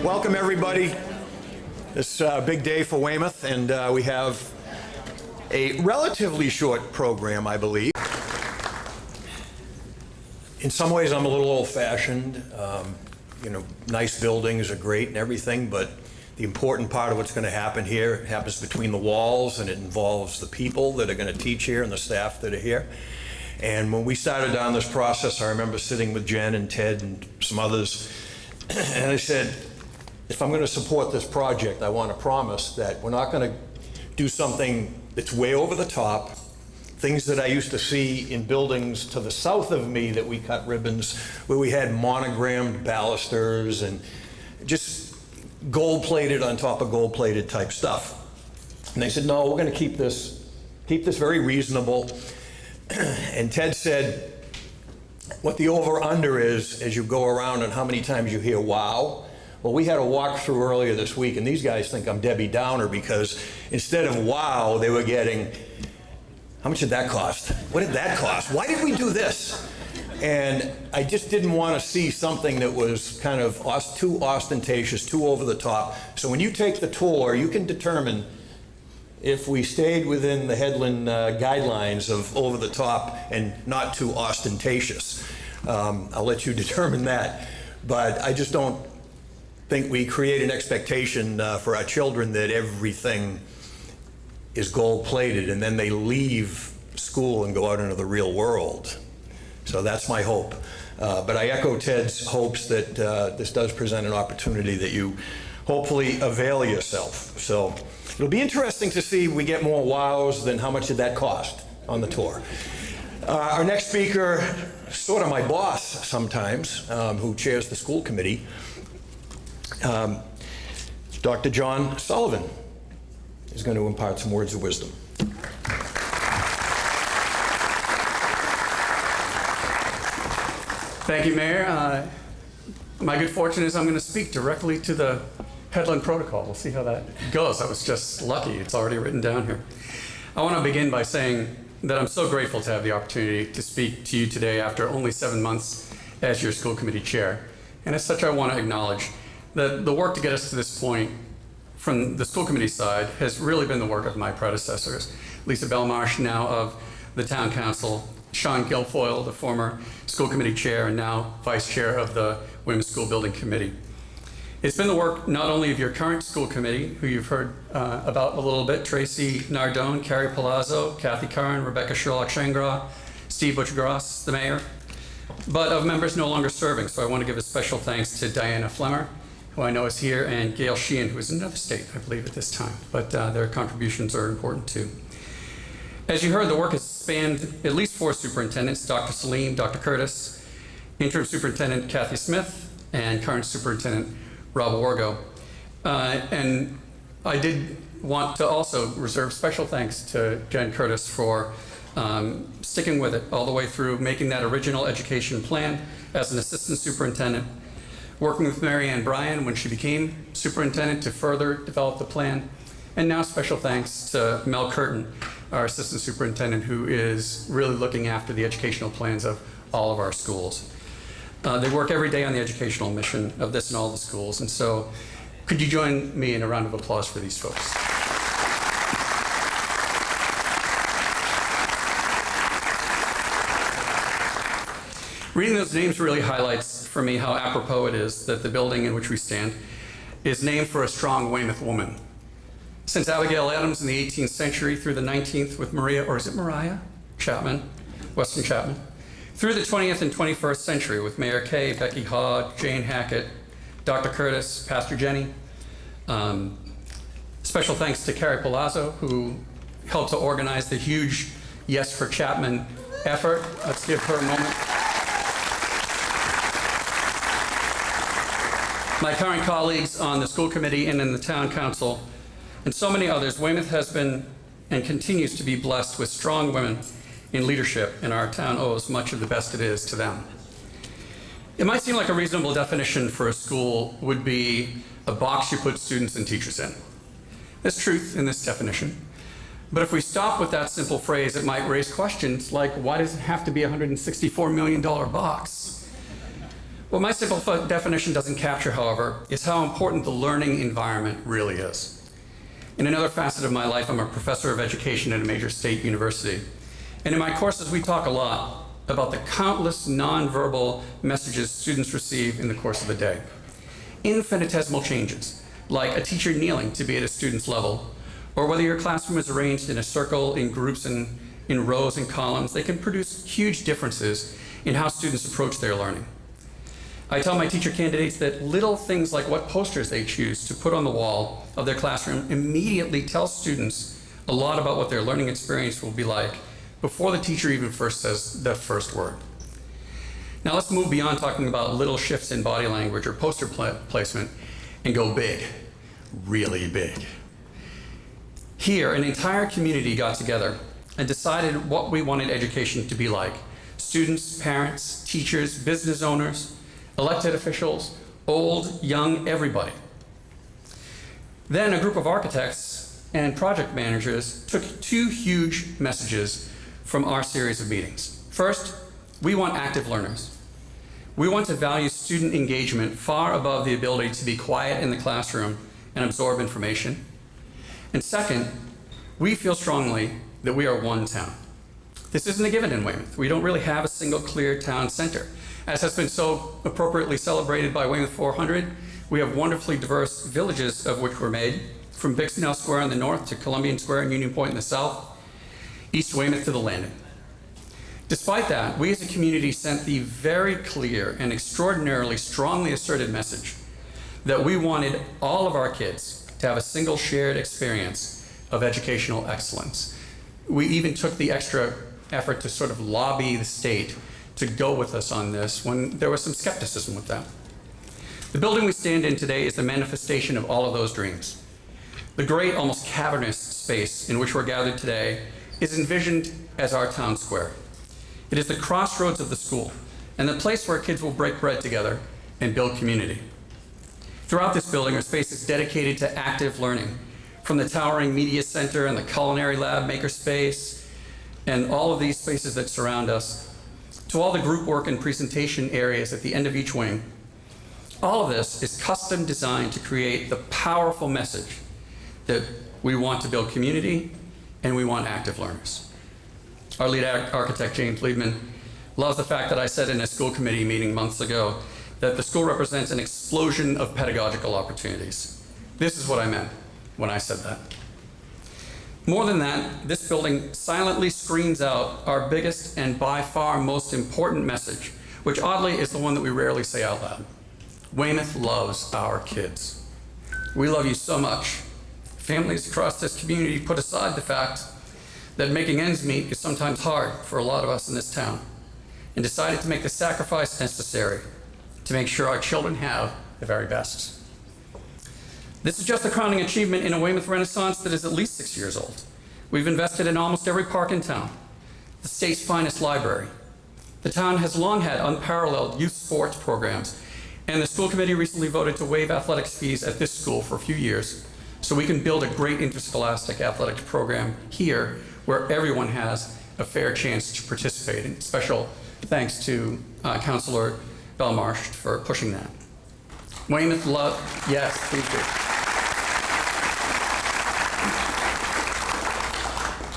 Welcome, everybody. It's a big day for Weymouth, and we have a relatively short program, I believe. In some ways, I'm a little old-fashioned. Nice buildings are great and everything, but the important part of what's going to happen here happens between the walls, and it involves the people that are going to teach here and the staff that are here. And when we started down this process, I remember sitting with Jen and Ted and some others, and I said, if I'm going to support this project, I want to promise that we're not going to do something that's way over the top, things that I used to see in buildings to the south of me that we cut ribbons, where we had monogrammed balusters and just gold-plated on top of gold-plated type stuff. And they said, no, we're going to keep this very reasonable. And Ted said, what the over-under is as you go around and how many times you hear wow. Well, we had a walkthrough earlier this week, and these guys think I'm Debbie Downer because instead of wow, they were getting, how much did that cost? What did that cost? Why did we do this? And I just didn't want to see something that was kind of too ostentatious, too over the top. So when you take the tour, you can determine if we stayed within the Headland guidelines of over the top and not too ostentatious. I'll let you determine that. But I just don't think we create an expectation for our children that everything is gold-plated and then they leave school and go out into the real world. So that's my hope. But I echo Ted's hopes that this does present an opportunity that you hopefully avail yourself. So it'll be interesting to see if we get more wows than how much did that cost on the tour. Our next speaker, sort of my boss sometimes, who chairs the school committee, Dr. John Sullivan is going to impart some words of wisdom. Thank you, Mayor. My good fortune is I'm going to speak directly to the Headland Protocol. We'll see how that goes. I was just lucky. It's already written down here. I want to begin by saying that I'm so grateful to have the opportunity to speak to you today after only 7 months as your school committee chair. And as such, I want to acknowledge that the work to get us to this point from the school committee side has really been the work of my predecessors. Lisa Belmarsh, now of the town council, Sean Guilfoyle, the former school committee chair and now vice chair of the Women's School Building Committee. It's been the work not only of your current school committee, who you've heard about a little bit, Tracy Nardone, Carrie Palazzo, Kathy Curran, Rebecca Sherlock-Shangra, Steve Butcher-Gross, the mayor, but of members no longer serving. So I want to give a special thanks to Diana Flemmer, who I know is here, and Gail Sheehan, who is in another state, I believe, at this time. But their contributions are important too. As you heard, the work has spanned at least 4 superintendents, Dr. Salim, Dr. Curtis, interim superintendent Kathy Smith, and current superintendent Rob Wargo. And I did want to also reserve special thanks to Jen Curtis for sticking with it all the way through, making that original education plan as an assistant superintendent, working with Mary Ann Bryan when she became superintendent to further develop the plan, and now special thanks to Mel Curtin, our assistant superintendent, who is really looking after the educational plans of all of our schools. They work every day on the educational mission of this and all the schools, and so could you join me in a round of applause for these folks? Reading those names really highlights for me how apropos it is that the building in which we stand is named for a strong Weymouth woman. Since Abigail Adams in the 18th century through the 19th with Mariah Chapman, Weston Chapman, through the 20th and 21st century with Mayor Kay, Becky Hogg, Jane Hackett, Dr. Curtis, Pastor Jenny. Special thanks to Carrie Palazzo, who helped to organize the huge Yes for Chapman effort. Let's give her a moment. My current colleagues on the school committee and in the town council, and so many others, Weymouth has been and continues to be blessed with strong women in leadership, and our town owes much of the best it is to them. It might seem like a reasonable definition for a school would be a box you put students and teachers in. There's truth in this definition, but if we stop with that simple phrase, it might raise questions like, why does it have to be a $164 million box? What my simple definition doesn't capture, however, is how important the learning environment really is. In another facet of my life, I'm a professor of education at a major state university. And in my courses, we talk a lot about the countless nonverbal messages students receive in the course of the day. Infinitesimal changes, like a teacher kneeling to be at a student's level, or whether your classroom is arranged in a circle, in groups, and in rows and columns, they can produce huge differences in how students approach their learning. I tell my teacher candidates that little things like what posters they choose to put on the wall of their classroom immediately tell students a lot about what their learning experience will be like before the teacher even first says the first word. Now let's move beyond talking about little shifts in body language or poster placement and go big, really big. Here, an entire community got together and decided what we wanted education to be like. Students, parents, teachers, business owners, elected officials, old, young, everybody. Then a group of architects and project managers took two huge messages from our series of meetings. First, we want active learners. We want to value student engagement far above the ability to be quiet in the classroom and absorb information. And second, we feel strongly that we are one town. This isn't a given in Weymouth. We don't really have a single clear town center. As has been so appropriately celebrated by Weymouth 400, we have wonderfully diverse villages of which we're made, from Bixnell Square in the north to Columbian Square and Union Point in the south, East Weymouth to the Landing. Despite that, we as a community sent the very clear and extraordinarily strongly asserted message that we wanted all of our kids to have a single shared experience of educational excellence. We even took the extra effort to sort of lobby the state to go with us on this when there was some skepticism with that. The building we stand in today is the manifestation of all of those dreams. The great, almost cavernous space in which we're gathered today is envisioned as our town square. It is the crossroads of the school and the place where kids will break bread together and build community. Throughout this building are spaces dedicated to active learning, from the towering media center and the culinary lab makerspace and all of these spaces that surround us, to all the group work and presentation areas at the end of each wing. All of this is custom designed to create the powerful message that we want to build community and we want active learners. Our lead architect, James Liebman, loves the fact that I said in a school committee meeting months ago that the school represents an explosion of pedagogical opportunities. This is what I meant when I said that. More than that, this building silently screams out our biggest and by far most important message, which oddly is the one that we rarely say out loud. Weymouth loves our kids. We love you so much. Families across this community put aside the fact that making ends meet is sometimes hard for a lot of us in this town, and decided to make the sacrifice necessary to make sure our children have the very best. This is just a crowning achievement in a Weymouth Renaissance that is at least 6 years old. We've invested in almost every park in town, the state's finest library. The town has long had unparalleled youth sports programs, and the school committee recently voted to waive athletics fees at this school for a few years so we can build a great interscholastic athletics program here where everyone has a fair chance to participate. And special thanks to Councilor Belmarsh for pushing that. Weymouth yes, please do.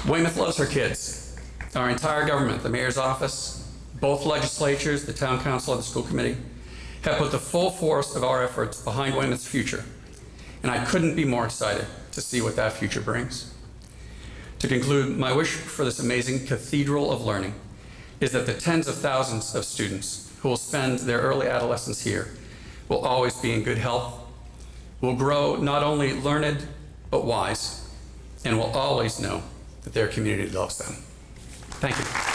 Weymouth loves her kids. Our entire government, the mayor's office, both legislatures, the town council, and the school committee, have put the full force of our efforts behind Weymouth's future. And I couldn't be more excited to see what that future brings. To conclude, my wish for this amazing cathedral of learning is that the tens of thousands of students who will spend their early adolescence here will always be in good health, will grow not only learned, but wise, and will always know that their community loves them. Thank you.